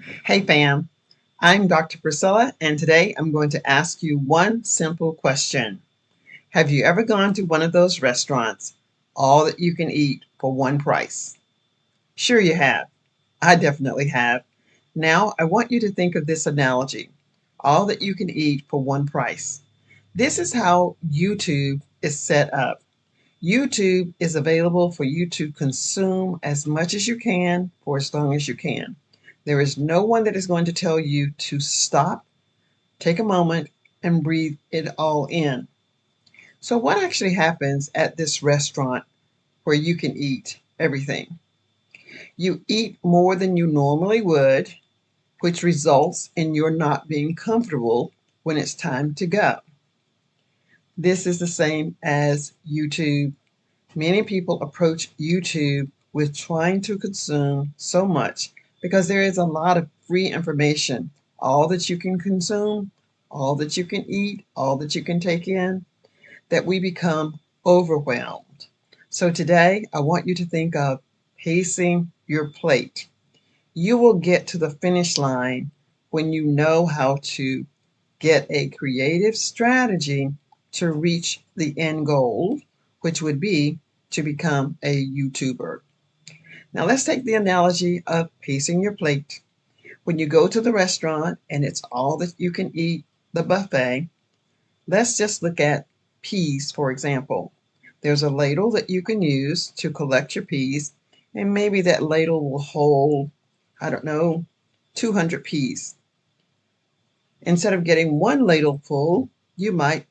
Hey fam, I'm Dr. Priscilla, and today I'm going to ask you one simple question. Have you ever gone to one of those restaurants, all that you can eat for one price? Sure you have. I definitely have. Now I want you to think of this analogy, all that you can eat for one price. This is how YouTube is set up. YouTube is available for you to consume as much as you can for as long as you can. There is no one that is going to tell you to stop, take a moment, and breathe it all in. So, what actually happens at this restaurant where you can eat everything? You eat more than you normally would, which results in your not being comfortable when it's time to go. This is the same as YouTube. Many people approach YouTube with trying to consume so much because there is a lot of free information. All that you can consume, all that you can eat, all that you can take in, that we become overwhelmed. So today, I want you to think of pacing your plate. You will get to the finish line when you know how to get a creative strategy to reach the end goal, which would be to become a YouTuber. Now, let's take the analogy of pacing your plate. When you go to the restaurant and it's all that you can eat, the buffet, let's just look at peas, for example. There's a ladle that you can use to collect your peas, and maybe that ladle will hold, I don't know, 200 peas. Instead of getting one ladle full, you might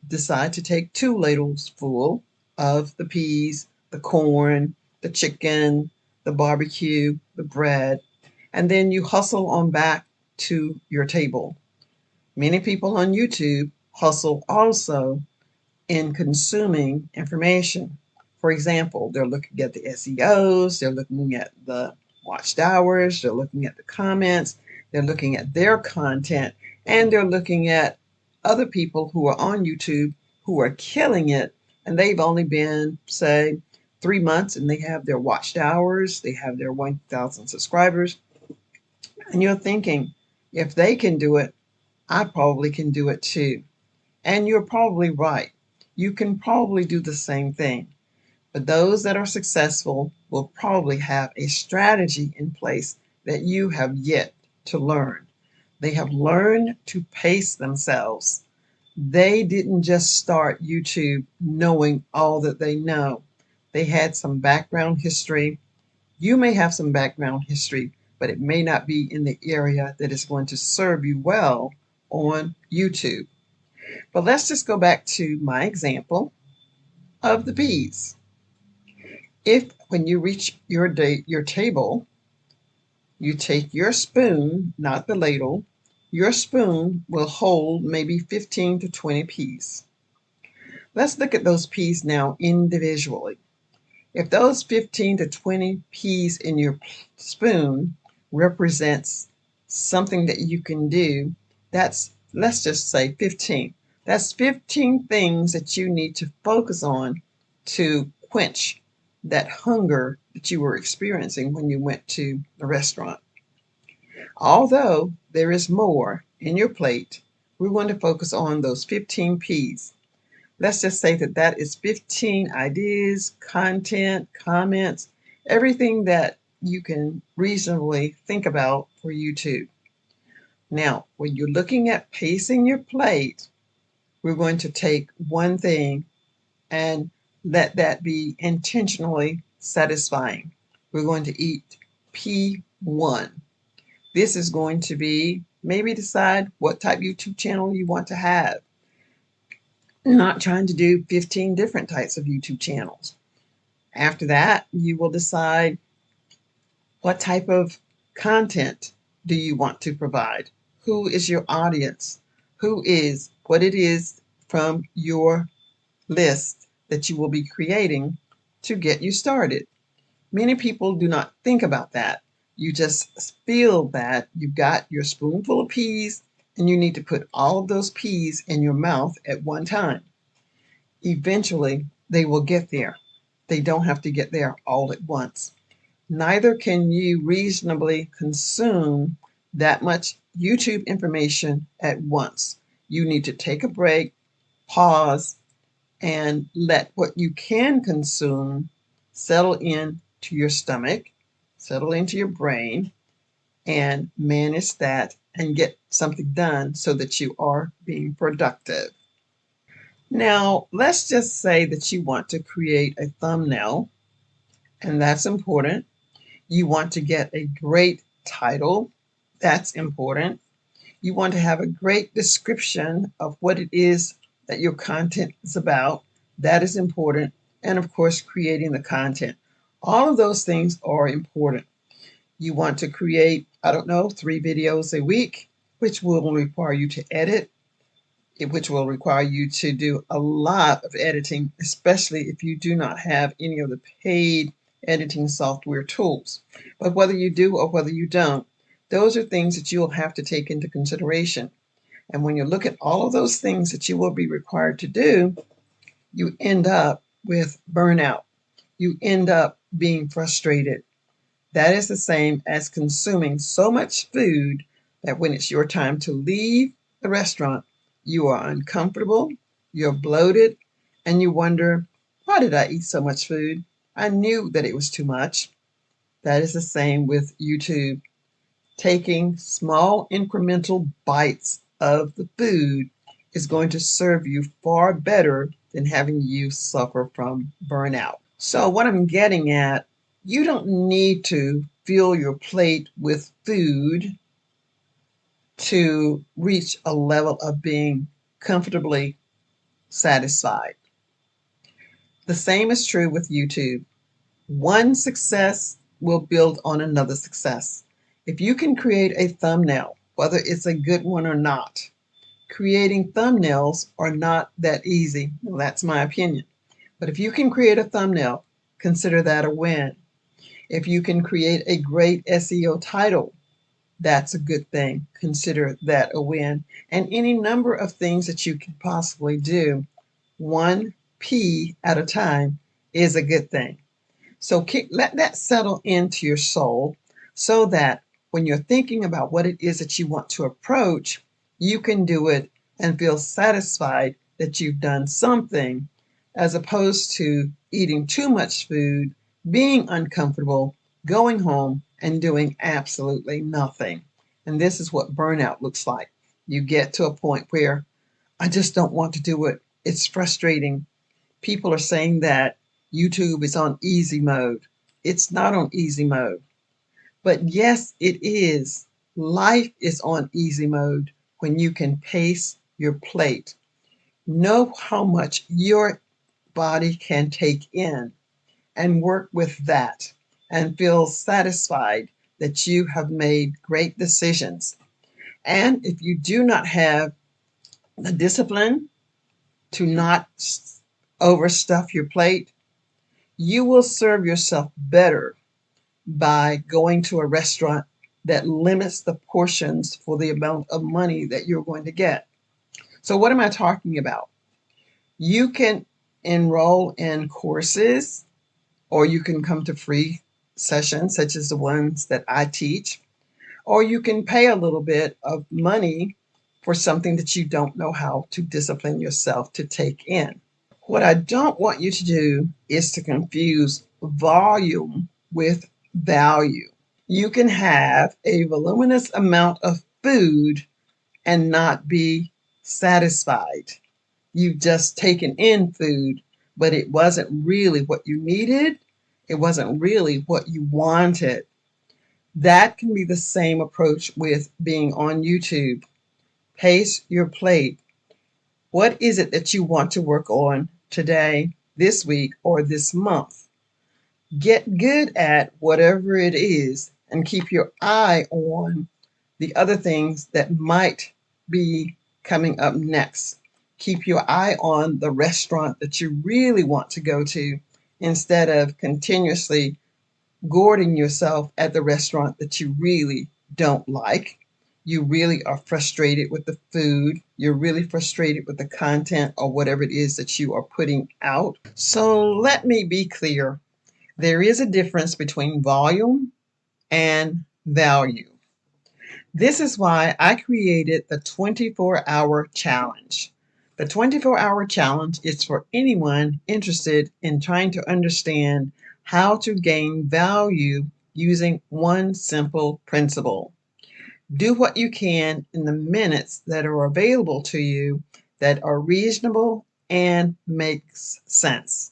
decide to take two ladles full of the peas, the corn, the chicken, the barbecue, the bread, and then you hustle on back to your table. Many people on YouTube hustle also in consuming information. For example, they're looking at the SEOs, they're looking at the watched hours, they're looking at the comments, they're looking at their content, and they're looking at other people who are on YouTube who are killing it, and they've only been, say, 3 months and they have their watched hours, they have their 1,000 subscribers, and you're thinking, if they can do it, I probably can do it too. And you're probably right. You can probably do the same thing. But those that are successful will probably have a strategy in place that you have yet to learn. They have learned to pace themselves. They didn't just start YouTube knowing all that they know. They had some background history. You may have some background history, but it may not be in the area that is going to serve you well on YouTube. But let's just go back to my example of the peas. If when you reach your table, you take your spoon, not the ladle, your spoon will hold maybe 15 to 20 peas. Let's look at those peas now individually. If those 15 to 20 peas in your spoon represents something that you can do, that's, let's just say 15. That's 15 things that you need to focus on to quench that hunger that you were experiencing when you went to the restaurant. Although there is more in your plate, we want to focus on those 15 P's. Let's just say that that is 15 ideas, content, comments, everything that you can reasonably think about for YouTube. Now, when you're looking at pacing your plate, we're going to take one thing and let that be intentionally satisfying. We're going to eat P1. This is going to be maybe decide what type YouTube channel you want to have. Not trying to do 15 different types of YouTube channels. After that, you will decide what type of content do you want to provide? Who is your audience? Who is what it is from your list that you will be creating to get you started? Many people do not think about that. You just feel that you've got your spoonful of peas and you need to put all of those peas in your mouth at one time. Eventually, they will get there. They don't have to get there all at once. Neither can you reasonably consume that much YouTube information at once. You need to take a break, pause, and let what you can consume settle in to your stomach, settle into your brain, and manage that and get something done so that you are being productive. Now, let's just say that you want to create a thumbnail, and that's important. You want to get a great title, that's important. You want to have a great description of what it is that your content is about, that is important. And of course, creating the content. All of those things are important. You want to create, I don't know, 3 videos a week, which will require you to edit, which will require you to do a lot of editing, especially if you do not have any of the paid editing software tools. But whether you do or whether you don't, those are things that you'll have to take into consideration. And when you look at all of those things that you will be required to do, you end up with burnout. You end up being frustrated. That is the same as consuming so much food that when it's your time to leave the restaurant, you are uncomfortable, you're bloated, and you wonder, why did I eat so much food? I knew that it was too much. That is the same with YouTube. Taking small incremental bites of the food is going to serve you far better than having you suffer from burnout. So, what I'm getting at, you don't need to fill your plate with food to reach a level of being comfortably satisfied. The same is true with YouTube. One success will build on another success. If you can create a thumbnail, whether it's a good one or not, creating thumbnails are not that easy. Well, that's my opinion. But if you can create a thumbnail, consider that a win. If you can create a great SEO title, that's a good thing. Consider that a win. And any number of things that you can possibly do, one P at a time, is a good thing. So let that settle into your soul so that when you're thinking about what it is that you want to approach, you can do it and feel satisfied that you've done something, as opposed to eating too much food, being uncomfortable, going home and doing absolutely nothing. And this is what burnout looks like. You get to a point where I just don't want to do it. It's frustrating. People are saying that YouTube is on easy mode. It's not on easy mode. But yes, it is. Life is on easy mode when you can pace your plate. Know how much your body can take in and work with that and feel satisfied that you have made great decisions. And if you do not have the discipline to not overstuff your plate, you will serve yourself better by going to a restaurant that limits the portions for the amount of money that you're going to get. So, what am I talking about? You can enroll in courses, or you can come to free sessions, such as the ones that I teach, or you can pay a little bit of money for something that you don't know how to discipline yourself to take in. What I don't want you to do is to confuse volume with value. You can have a voluminous amount of food and not be satisfied. You've just taken in food, but it wasn't really what you needed. It wasn't really what you wanted. That can be the same approach with being on YouTube. Pace your plate. What is it that you want to work on today, this week, or this month? Get good at whatever it is and keep your eye on the other things that might be coming up next. Keep your eye on the restaurant that you really want to go to instead of continuously gourding yourself at the restaurant that you really don't like. You really are frustrated with the food. You're really frustrated with the content or whatever it is that you are putting out. So let me be clear. There is a difference between volume and value. This is why I created the 24-hour challenge. The 24-hour challenge is for anyone interested in trying to understand how to gain value using one simple principle. Do what you can in the minutes that are available to you that are reasonable and makes sense.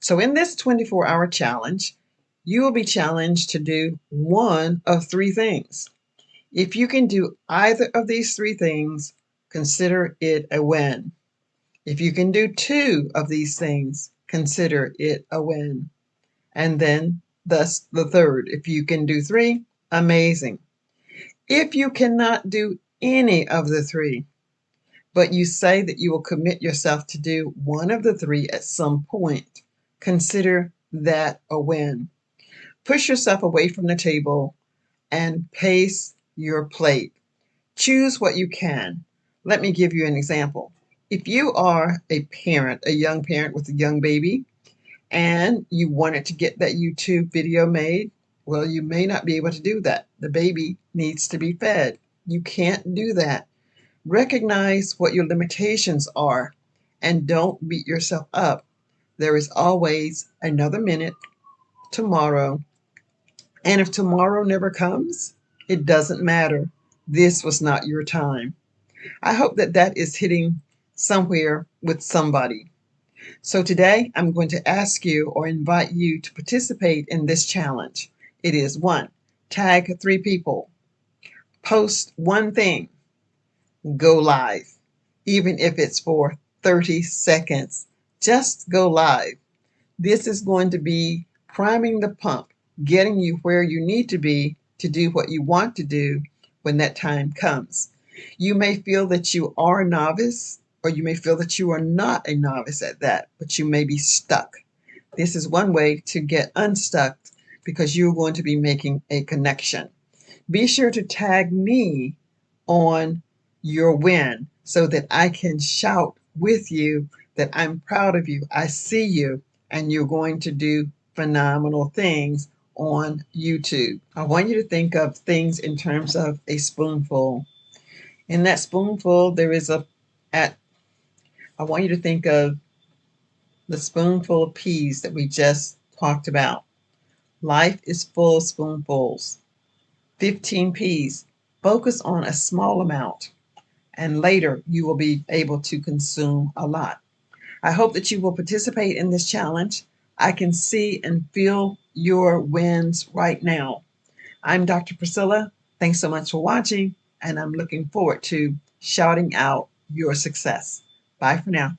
So in this 24-hour challenge, you will be challenged to do one of three things. If you can do either of these three things, consider it a win. If you can do two of these things, consider it a win. And then, thus, the third. If you can do three, amazing. If you cannot do any of the three, but you say that you will commit yourself to do one of the three at some point, consider that a win. Push yourself away from the table and pace your plate. Choose what you can. Let me give you an example. If you are a parent, a young parent with a young baby, and you wanted to get that YouTube video made, well, you may not be able to do that. The baby needs to be fed. You can't do that. Recognize what your limitations are and don't beat yourself up. There is always another minute, tomorrow, and if tomorrow never comes, it doesn't matter. This was not your time. I hope that that is hitting somewhere with somebody. So today I'm going to ask you or invite you to participate in this challenge. It is one, tag three people, post one thing, go live, even if it's for 30 seconds. Just go live. This is going to be priming the pump, getting you where you need to be to do what you want to do when that time comes. You may feel that you are a novice, or you may feel that you are not a novice at that, but you may be stuck. This is one way to get unstuck because you're going to be making a connection. Be sure to tag me on your win so that I can shout with you that I'm proud of you. I see you, and you're going to do phenomenal things on YouTube. I want you to think of things in terms of a spoonful. In that spoonful, there is a at I want you to think of the spoonful of peas that we just talked about. Life is full of spoonfuls. 15 peas. Focus on a small amount, and later you will be able to consume a lot. I hope that you will participate in this challenge. I can see and feel your wins right now. I'm Dr. Priscilla. Thanks so much for watching, and I'm looking forward to shouting out your success. Bye for now.